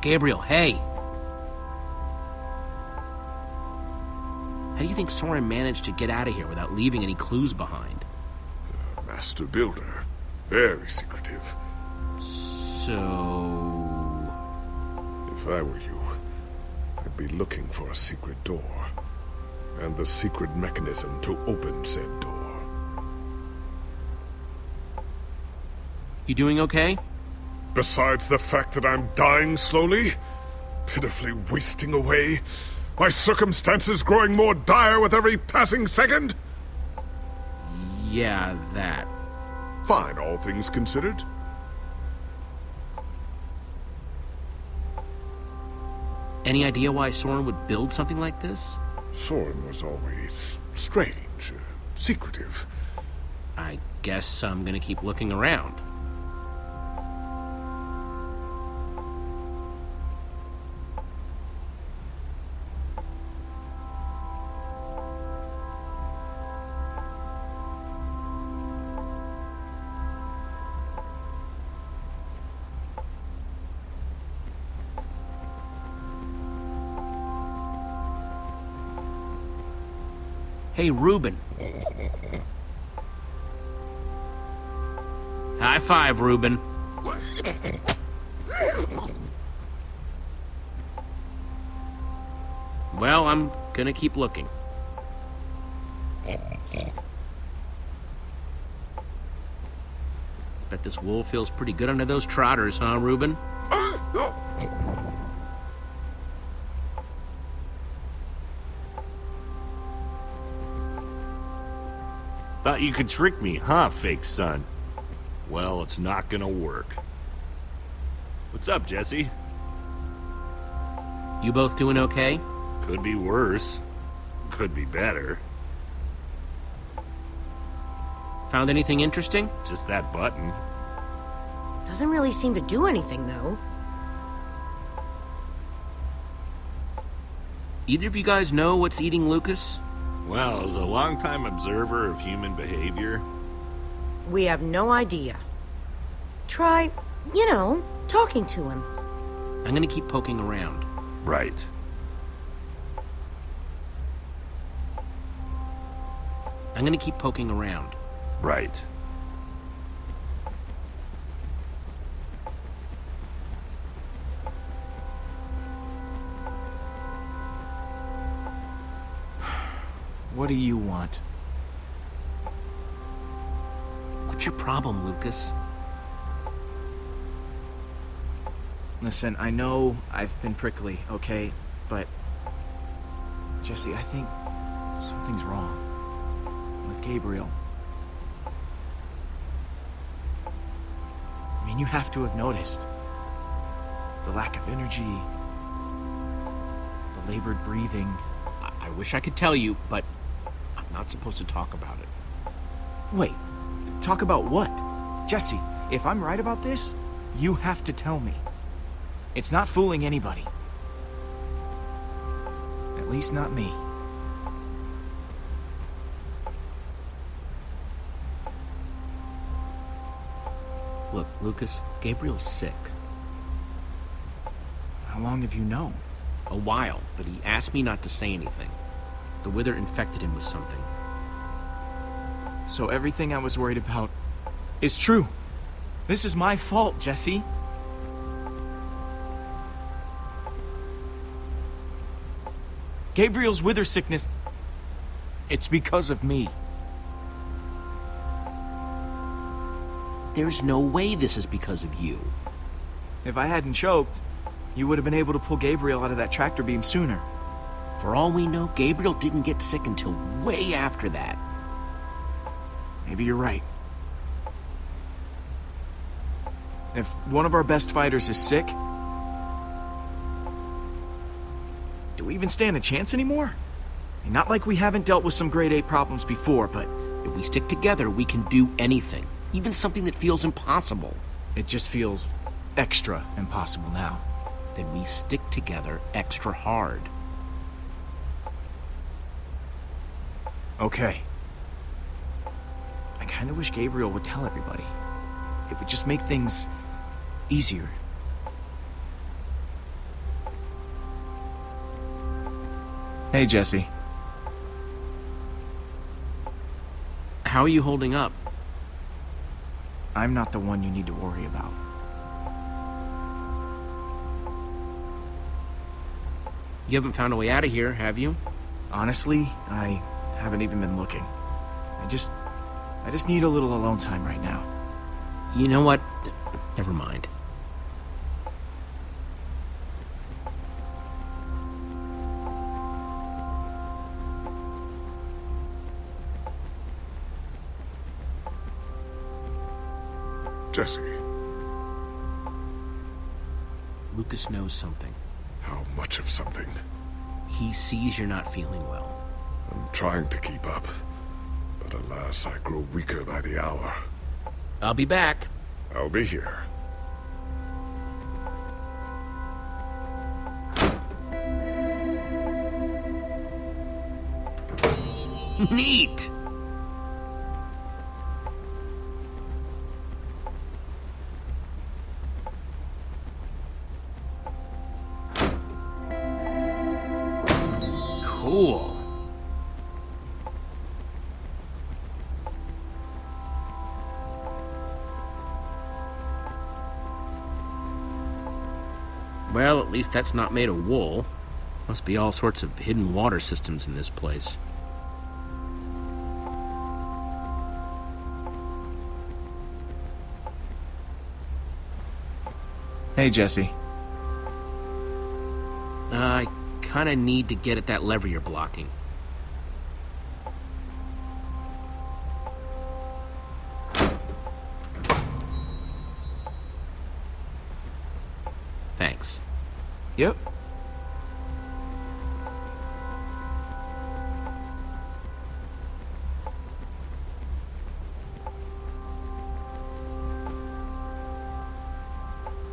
Gabriel, hey! How do you think Soren managed to get out of here without leaving any clues behind? Master builder. Very secretive. So... If I were you, I'd be looking for a secret door. And the secret mechanism to open said door. You doing okay? Besides the fact that I'm dying slowly, pitifully wasting away, my circumstances growing more dire with every passing second? Yeah, that. Fine, all things considered. Any idea why Soren would build something like this? Soren was always strange, secretive. I guess I'm gonna keep looking around. Hey, Reuben. High five, Reuben. Well, I'm gonna keep looking. Bet this wool feels pretty good under those trotters, huh, Reuben? Thought you could trick me, huh, fake son? Well, it's not gonna work. What's up, Jesse? You both doing okay? Could be worse. Could be better. Found anything interesting? Just that button. Doesn't really seem to do anything, though. Either of you guys know what's eating Lucas? Well, as a longtime observer of human behavior... We have no idea. Try, talking to him. I'm gonna keep poking around. Right. I'm gonna keep poking around. Right. What do you want? What's your problem, Lucas? Listen, I know I've been prickly, okay? But... Jesse, I think something's wrong with Gabriel. I mean, you have to have noticed. The lack of energy, the labored breathing. I wish I could tell you, but I'm not supposed to talk about it. Wait, talk about what? Jesse, if I'm right about this, you have to tell me. It's not fooling anybody. At least not me. Look, Lucas, Gabriel's sick. How long have you known? A while, but he asked me not to say anything. The wither infected him with something. So everything I was worried about is true. This is my fault, Jesse. Gabriel's wither sickness, it's because of me. There's no way this is because of you. If I hadn't choked, you would have been able to pull Gabriel out of that tractor beam sooner. For all we know, Gabriel didn't get sick until way after that. Maybe you're right. If one of our best fighters is sick, do we even stand a chance anymore? I mean, not like we haven't dealt with some grade 8 problems before, but if we stick together, we can do anything. Even something that feels impossible. It just feels extra impossible now. Then we stick together extra hard. Okay. I kinda wish Gabriel would tell everybody. It would just make things easier. Hey, Jesse. How are you holding up? I'm not the one you need to worry about. You haven't found a way out of here, have you? Honestly, I haven't even been looking. I just need a little alone time right now. You know what? Never mind. Jesse, Lucas knows something. how much of something? He sees you're not feeling well. I'm trying to keep up, but alas, I grow weaker by the hour. I'll be back. I'll be here. Neat! Cool. Well, at least that's not made of wool. Must be all sorts of hidden water systems in this place. Hey, Jesse. I kinda need to get at that lever you're blocking. Thanks. Yep.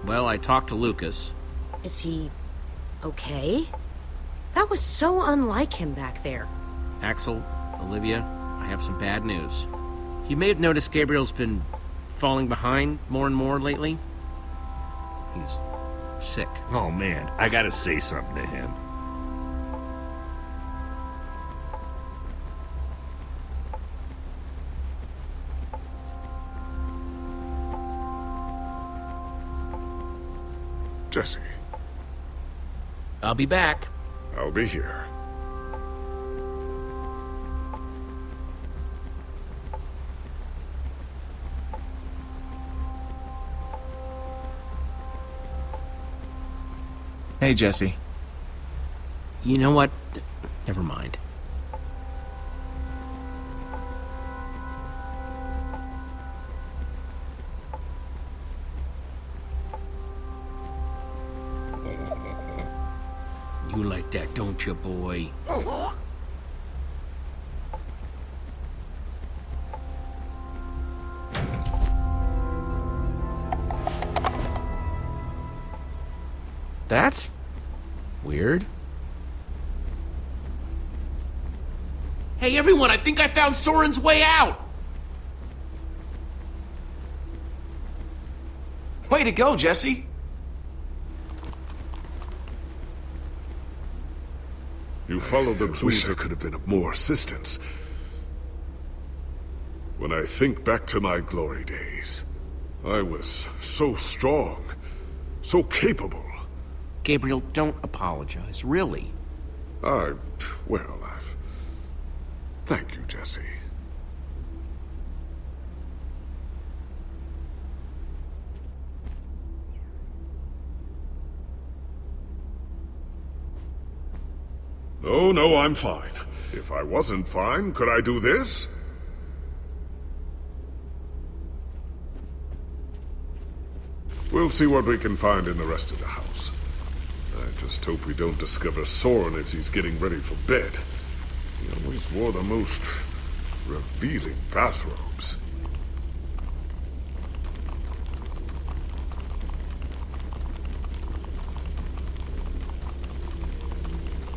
Well, I talked to Lucas. Is he okay? That was so unlike him back there. Axel, Olivia, I have some bad news. You may have noticed Gabriel's been falling behind more and more lately. He's sick. Oh man, I gotta say something to him. Jesse, I'll be back. I'll be here. Hey, Jesse. You know what? Never mind. You like that, don't you, boy? That's weird. Hey, everyone, I think I found Soren's way out! Way to go, Jesse. You followed the clues. Wish I could have been of more assistance. When I think back to my glory days, I was so strong, so capable. Gabriel, don't apologize, really. Thank you, Jesse. No, I'm fine. If I wasn't fine, could I do this? We'll see what we can find in the rest of the house. I just hope we don't discover Soren as he's getting ready for bed. He always wore the most revealing bathrobes.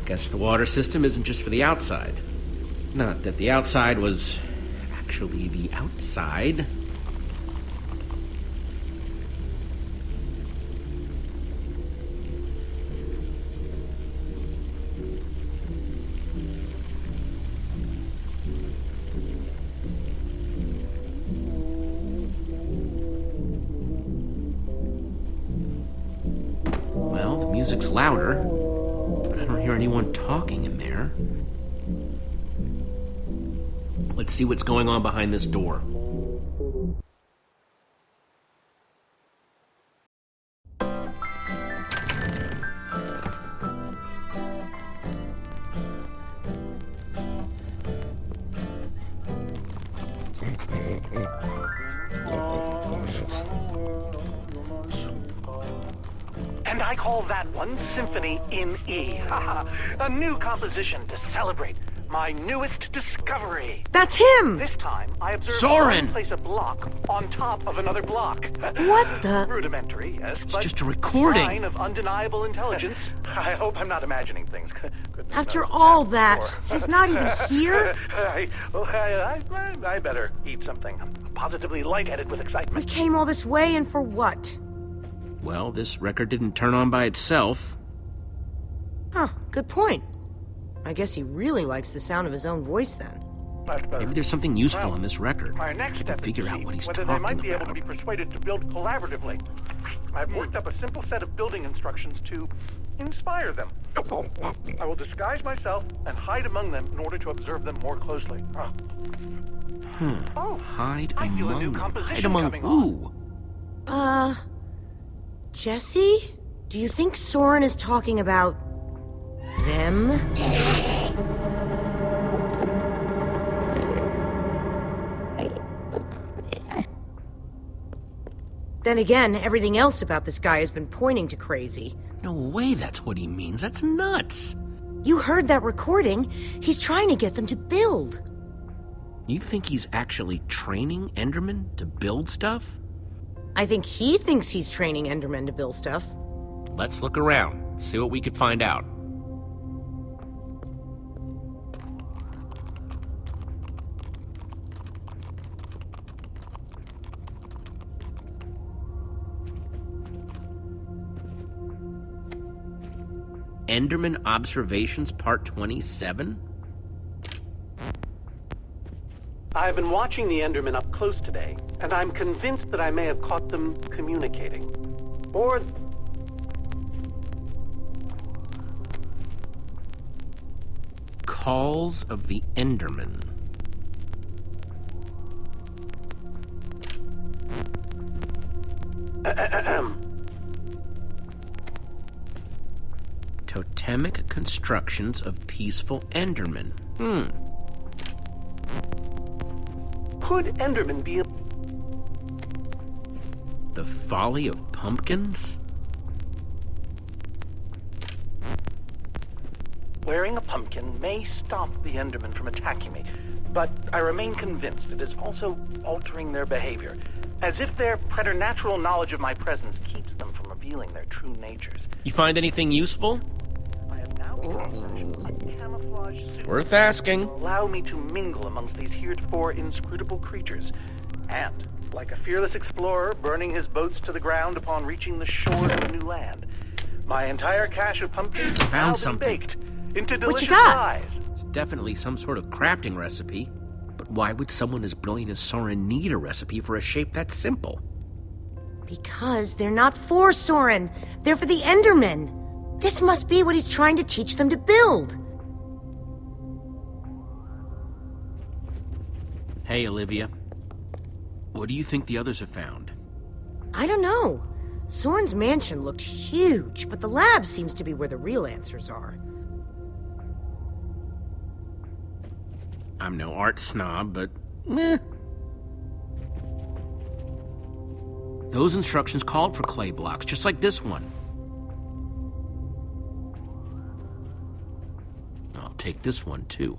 Guess the water system isn't just for the outside. Not that the outside was actually the outside. the music's louder, but I don't hear anyone talking in there. Let's see what's going on behind this door. And I call that one Symphony in E. A new composition to celebrate my newest discovery. That's him! This time, I observed Soren! one place a block on top of another block. What the? Rudimentary, yes, It's but just a recording. sign of undeniable intelligence. I hope I'm not imagining things. Goodness After knows all I've that, before. he's not even here? I better eat something. I'm positively lightheaded with We excitement. came all this way and for what? Well, this record didn't turn on by itself. Huh, good point. I guess he really likes the sound of his own voice then. Maybe there's something useful in this record. My next step is Figure to out see what he's whether they might talking be able to about. be persuaded to build collaboratively. I've worked up a simple set of building instructions to inspire them. I will disguise myself and hide among them in order to observe them more closely. Oh, Hide I feel a among new them. composition Hide among coming on. who? Jesse? Do you think Soren is talking about them? Then again, everything else about this guy has been pointing to crazy. No way that's what he means. That's nuts. You heard that recording. He's trying to get them to build. You think he's actually training Endermen to build stuff? I think he thinks he's training Endermen to build stuff. Let's look around, see what we could find out. Enderman Observations Part 27? I've been watching the Endermen up close today, and I'm convinced that I may have caught them communicating. Or Calls of the Enderman. Totemic constructions of peaceful Endermen. could Enderman be a... The folly of pumpkins? Wearing a pumpkin may stop the Enderman from attacking me, but I remain convinced it is also altering their behavior, as if their preternatural knowledge of my presence keeps them from revealing their true natures. You find anything useful? I have now established a camouflage suit Worth asking. that will allow me to mingle amongst these heretofore inscrutable creatures, and, like a fearless explorer burning his boats to the ground upon reaching the shores of a new land, my entire cache of pumpkins has now Found been something. baked into What delicious you got? pies. It's definitely some sort of crafting recipe. But why would someone as brilliant as Soren need a recipe for a shape that simple? Because they're not for Soren. They're for the Endermen. This must be what he's trying to teach them to build. Hey, Olivia. What do you think the others have found? I don't know. Soren's mansion looked huge, but the lab seems to be where the real answers are. I'm no art snob, but meh. Those instructions called for clay blocks, just like this one. I'll take this one, too.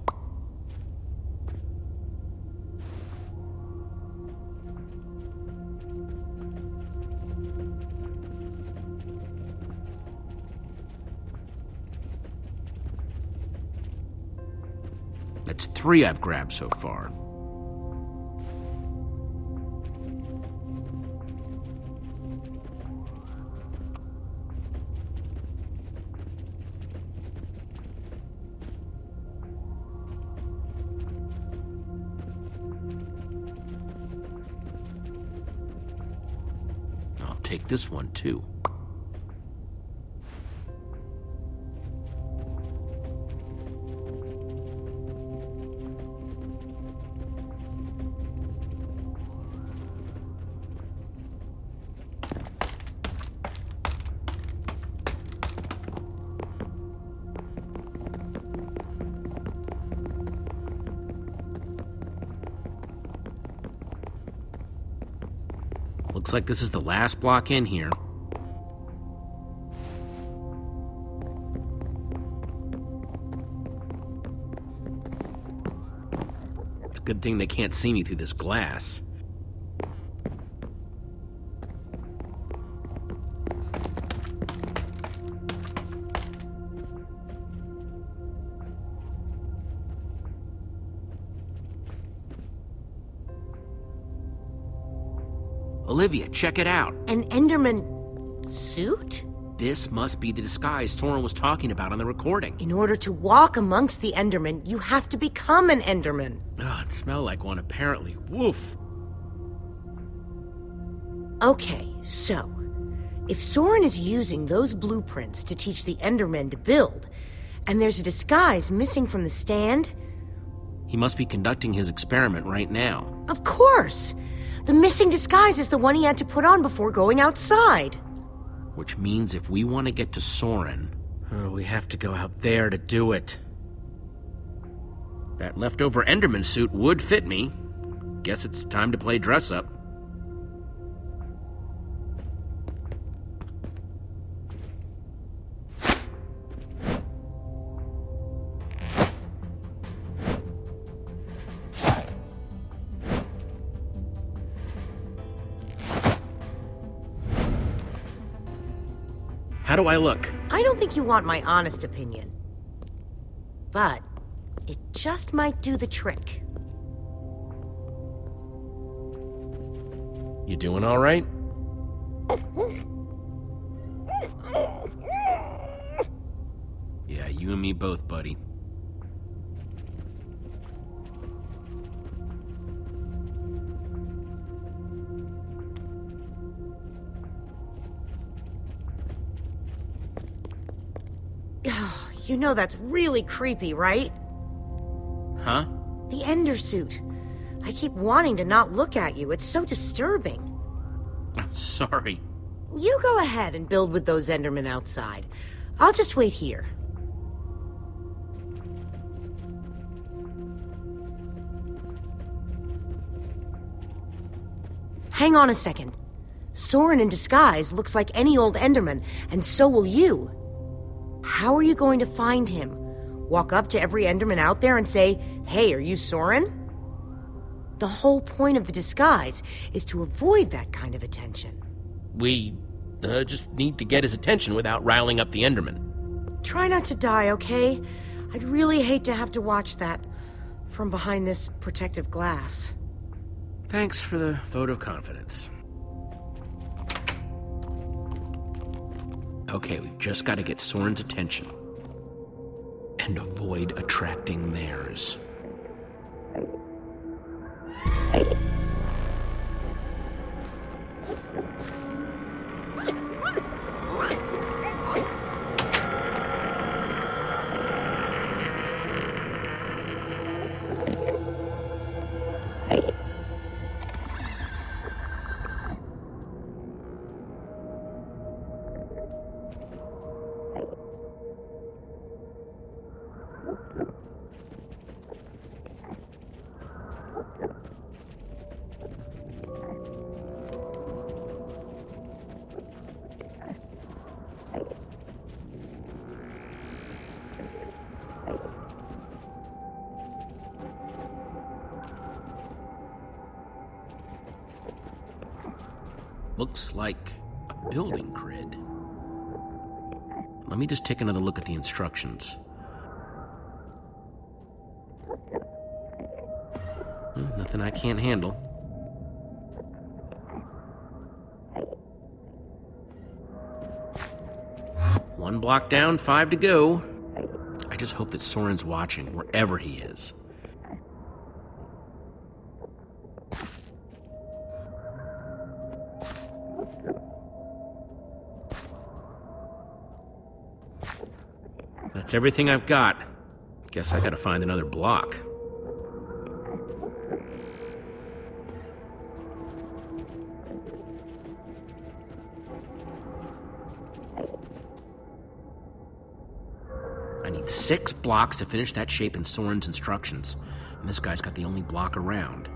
That's 3 I've grabbed so far. I'll take this one too. Looks like this is the last block in here. It's a good thing they can't see me through this glass. Olivia, check it out. An Enderman suit? This must be the disguise Soren was talking about on the recording. In order to walk amongst the Endermen, you have to become an Enderman. Oh, it smelled like one, apparently. Woof. Okay, so if Soren is using those blueprints to teach the Endermen to build, and there's a disguise missing from the stand... He must be conducting his experiment right now. Of course! The missing disguise is the one he had to put on before going outside. Which means if we want to get to Soren, we have to go out there to do it. That leftover Enderman suit would fit me. Guess it's time to play dress-up. How do I look? I don't think you want my honest opinion. But it just might do the trick. You doing all right? Yeah, you and me both, buddy. You know that's really creepy, right? Huh? The Ender suit. I keep wanting to not look at you. It's so disturbing. I'm sorry. You go ahead and build with those Endermen outside. I'll just wait here. Hang on a second. Soren in disguise looks like any old Enderman, and so will you. How are you going to find him? Walk up to every Enderman out there and say, "Hey, are you Soren?" The whole point of the disguise is to avoid that kind of attention. We just need to get his attention without riling up the Enderman. Try not to die, okay? I'd really hate to have to watch that from behind this protective glass. Thanks for the vote of confidence. Okay, we've just got to get Soren's attention. And avoid attracting theirs. Looks like a building grid. Let me just take another look at the instructions. Nothing I can't handle. One block down, 5 to go. I just hope that Soren's watching, wherever he is. That's everything I've got. Guess I gotta find another block. I need 6 blocks to finish that shape in Soren's instructions. And this guy's got the only block around.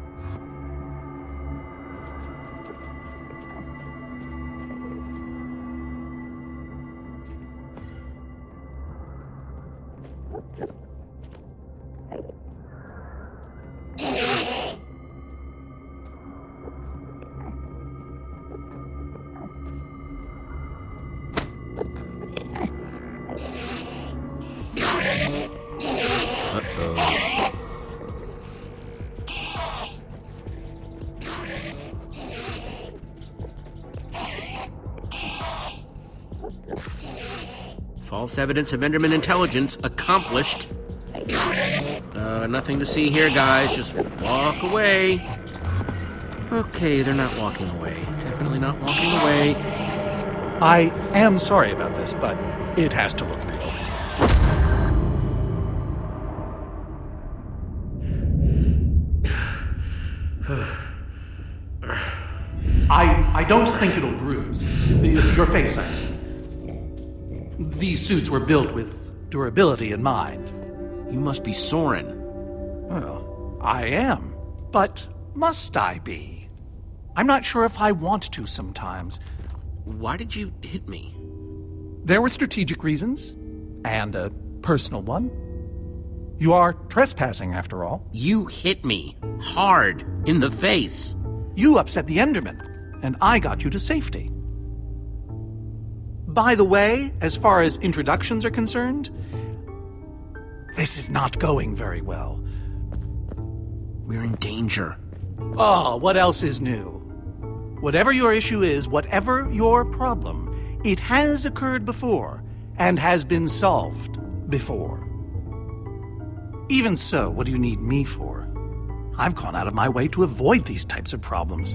False evidence of Enderman intelligence accomplished. Nothing to see here, guys. Just walk away. Okay, they're not walking away. Definitely not walking away. I am sorry about this, but it has to look real. I don't think it'll bruise. Your face, I mean. These suits were built with durability in mind. You must be Soren. Well, I am. But must I be? I'm not sure if I want to sometimes. Why did you hit me? There were strategic reasons, and a personal one. You are trespassing, after all. You hit me hard in the face. You upset the Enderman, and I got you to safety. By the way, as far as introductions are concerned, this is not going very well. We're in danger. Oh, what else is new? Whatever your issue is, whatever your problem, it has occurred before and has been solved before. Even so, what do you need me for? I've gone out of my way to avoid these types of problems.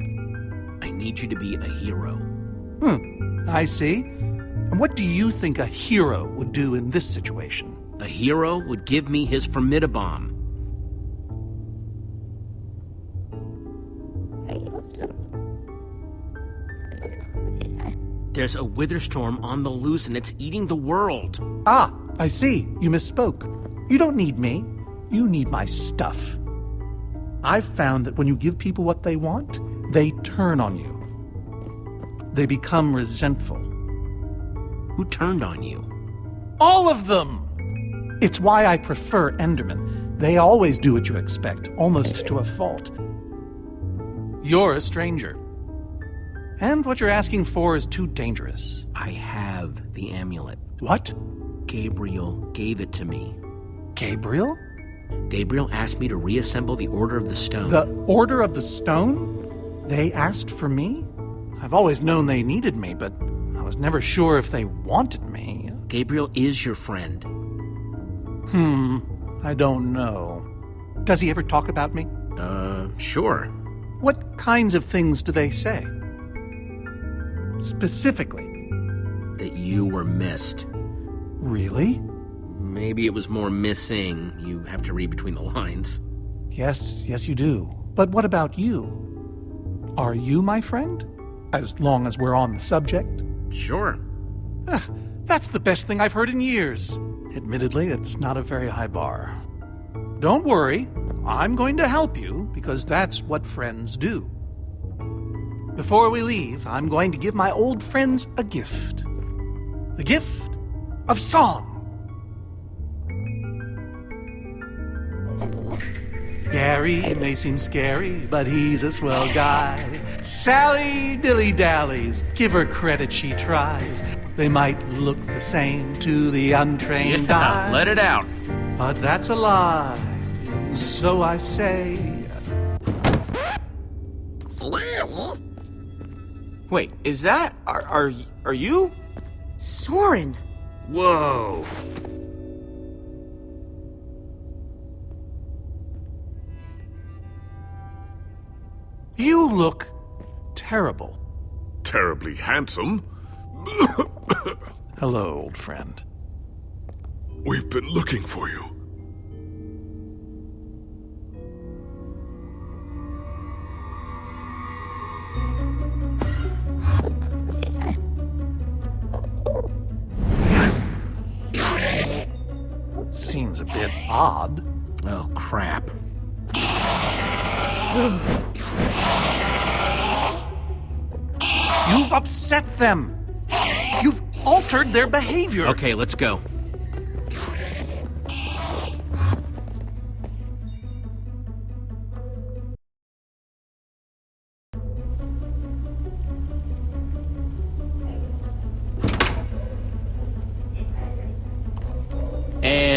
I need you to be a hero. I see. And what do you think a hero would do in this situation? A hero would give me his formidabomb. There's a wither storm on the loose and it's eating the world. Ah, I see. You misspoke. You don't need me. You need my stuff. I've found that when you give people what they want, they turn on you. They become resentful. Who turned on you? All of them! It's why I prefer Endermen. They always do what you expect, almost to a fault. You're a stranger. And what you're asking for is too dangerous. I have the amulet. What? Gabriel gave it to me. Gabriel? Gabriel asked me to reassemble the Order of the Stone. The Order of the Stone? They asked for me? I've always known they needed me, but I was never sure if they wanted me. Gabriel is your friend. I don't know. Does he ever talk about me? Sure. What kinds of things do they say? Specifically. That you were missed. Really? Maybe it was more missing. You have to read between the lines. Yes, you do. But what about you? Are you my friend? As long as we're on the subject? Sure. That's the best thing I've heard in years. Admittedly, it's not a very high bar. Don't worry. I'm going to help you, because that's what friends do. Before we leave, I'm going to give my old friends a gift. The gift of song. Gary may seem scary, but he's a swell guy. Sally dilly-dallies, give her credit, she tries. They might look the same to the untrained eye. Let it out. But that's a lie, so I say. Wait, is that... Are you? Soren! Whoa! You look terrible. Terribly handsome. Hello, old friend. We've been looking for you. Seems a bit odd. Oh, crap. You've upset them. You've altered their behavior. Okay, let's go.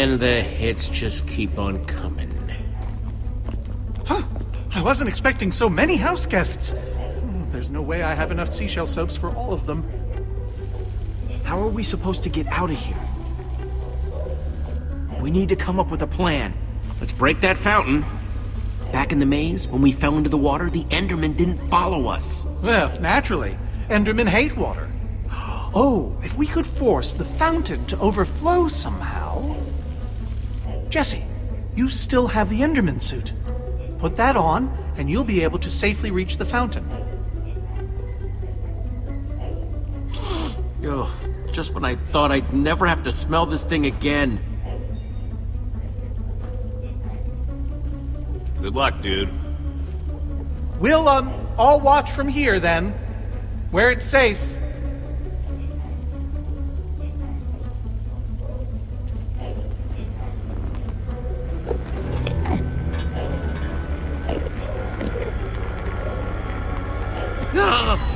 And the hits just keep on coming. Huh. I wasn't expecting so many house guests. There's no way I have enough seashell soaps for all of them. How are we supposed to get out of here? We need to come up with a plan. Let's break that fountain. Back in the maze, when we fell into the water, the Enderman didn't follow us. Well, naturally. Endermen hate water. Oh, if we could force the fountain to overflow somehow... Jesse, you still have the Enderman suit. Put that on, and you'll be able to safely reach the fountain. Oh, just when I thought I'd never have to smell this thing again. Good luck, dude. We'll, all watch from here, then. Where it's safe. Ah!